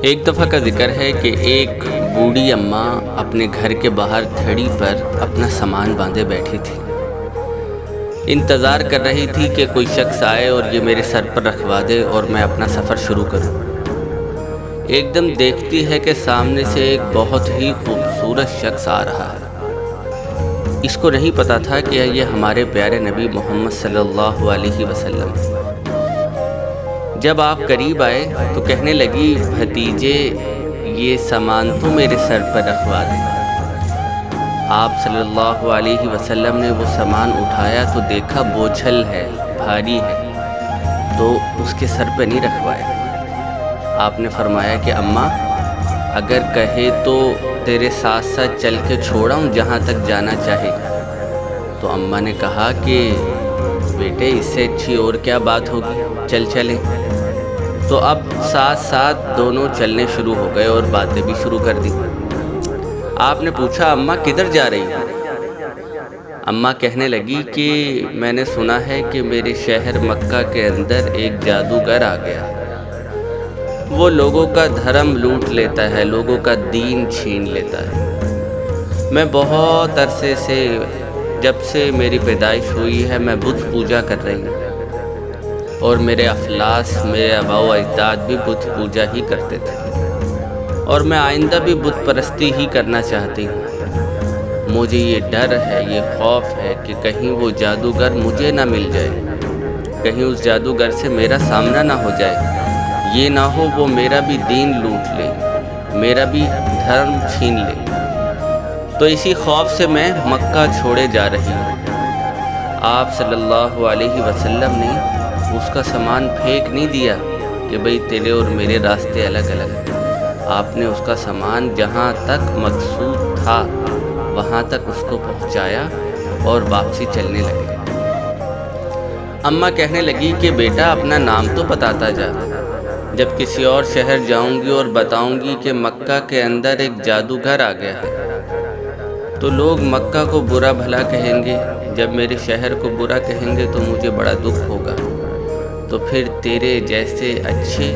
ایک دفعہ کا ذکر ہے کہ ایک بوڑھی اماں اپنے گھر کے باہر دھڑی پر اپنا سامان باندھے بیٹھی تھی۔ انتظار کر رہی تھی کہ کوئی شخص آئے اور یہ میرے سر پر رکھوا دے اور میں اپنا سفر شروع کروں۔ ایک دم دیکھتی ہے کہ سامنے سے ایک بہت ہی خوبصورت شخص آ رہا ہے۔ اس کو نہیں پتا تھا کہ یہ ہمارے پیارے نبی محمد صلی اللہ علیہ وسلم۔ جب آپ قریب آئے تو کہنے لگی، بھتیجے یہ سامان تو میرے سر پر رکھوا دے۔ آپ صلی اللہ علیہ وسلم نے وہ سامان اٹھایا تو دیکھا بوجھل ہے، بھاری ہے، تو اس کے سر پہ نہیں رکھوایا۔ آپ نے فرمایا کہ اماں اگر کہے تو تیرے ساتھ ساتھ چل کے چھوڑاؤں جہاں تک جانا چاہے۔ تو اماں نے کہا کہ بیٹے اس سے اچھی اور کیا بات ہوگی، چل چلیں۔ تو اب ساتھ ساتھ دونوں چلنے شروع ہو گئے اور باتیں بھی شروع کر دی۔ آپ نے پوچھا، اماں کدھر جا رہی ہو؟ اماں کہنے لگی کہ میں نے سنا ہے کہ میرے شہر مکہ کے اندر ایک جادوگر آ گیا ہے۔ وہ لوگوں کا دھرم لوٹ لیتا ہے، لوگوں کا دین چھین لیتا ہے۔ میں بہت عرصے سے، جب سے میری پیدائش ہوئی ہے، میں بت پوجا کر رہی ہوں، اور میرے افلاس، میرے آباء و اجداد بھی بت پوجا ہی کرتے تھے، اور میں آئندہ بھی بت پرستی ہی کرنا چاہتی ہوں۔ مجھے یہ ڈر ہے، یہ خوف ہے کہ کہیں وہ جادوگر مجھے نہ مل جائے، کہیں اس جادوگر سے میرا سامنا نہ ہو جائے، یہ نہ ہو وہ میرا بھی دین لوٹ لے، میرا بھی دھرم چھین لے۔ تو اسی خوف سے میں مکہ چھوڑے جا رہی ہوں۔ آپ صلی اللہ علیہ وسلم نے اس کا سامان پھینک نہیں دیا کہ بھئی تیرے اور میرے راستے الگ الگ۔ آپ نے اس کا سامان جہاں تک مقصود تھا وہاں تک اس کو پہنچایا اور واپسی چلنے لگے۔ اماں کہنے لگی کہ بیٹا اپنا نام تو بتاتا جا، جب کسی اور شہر جاؤں گی اور بتاؤں گی کہ مکہ کے اندر ایک جادوگر آ گیا ہے تو لوگ مکہ کو برا بھلا کہیں گے، جب میرے شہر کو برا کہیں گے تو مجھے بڑا دکھ ہوگا۔ تو پھر تیرے جیسے اچھے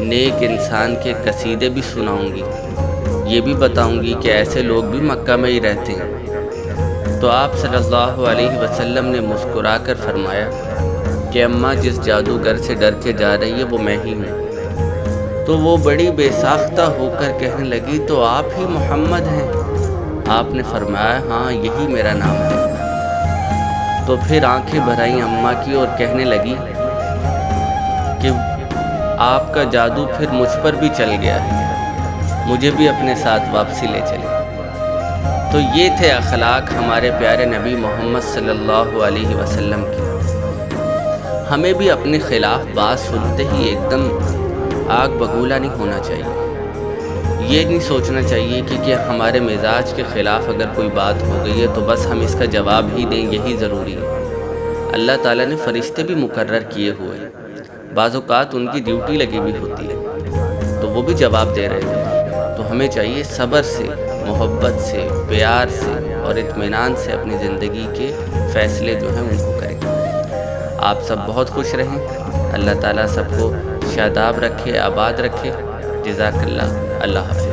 نیک انسان کے قصیدے بھی سناؤں گی، یہ بھی بتاؤں گی کہ ایسے لوگ بھی مکہ میں ہی رہتے ہیں۔ تو آپ صلی اللہ علیہ وسلم نے مسکرا کر فرمایا کہ اماں جس جادوگر سے ڈر کے جا رہی ہے وہ میں ہی ہوں۔ تو وہ بڑی بے ساختہ ہو کر کہنے لگی، تو آپ ہی محمد ہیں؟ آپ نے فرمایا، ہاں یہی میرا نام ہے۔ تو پھر آنکھیں بھر آئیں اماں کی اور کہنے لگی کہ آپ کا جادو پھر مجھ پر بھی چل گیا ہے، مجھے بھی اپنے ساتھ واپسی لے چلے۔ تو یہ تھے اخلاق ہمارے پیارے نبی محمد صلی اللہ علیہ وسلم کی۔ ہمیں بھی اپنے خلاف بات سنتے ہی ایک دم آگ بگولا نہیں ہونا چاہیے۔ یہ نہیں سوچنا چاہیے کہ ہمارے مزاج کے خلاف اگر کوئی بات ہو گئی ہے تو بس ہم اس کا جواب ہی دیں، یہی ضروری ہے۔ اللہ تعالیٰ نے فرشتے بھی مقرر کیے ہوئے ہیں، بعض اوقات ان کی ڈیوٹی لگی ہوئی ہوتی ہے تو وہ بھی جواب دے رہے ہوتے ہیں۔ تو ہمیں چاہیے صبر سے، محبت سے، پیار سے اور اطمینان سے اپنی زندگی کے فیصلے جو ہیں ان کو کریں۔ آپ سب بہت خوش رہیں، اللہ تعالیٰ سب کو شاداب رکھے، آباد رکھے۔ جزاک اللہ، اللہ حافظ۔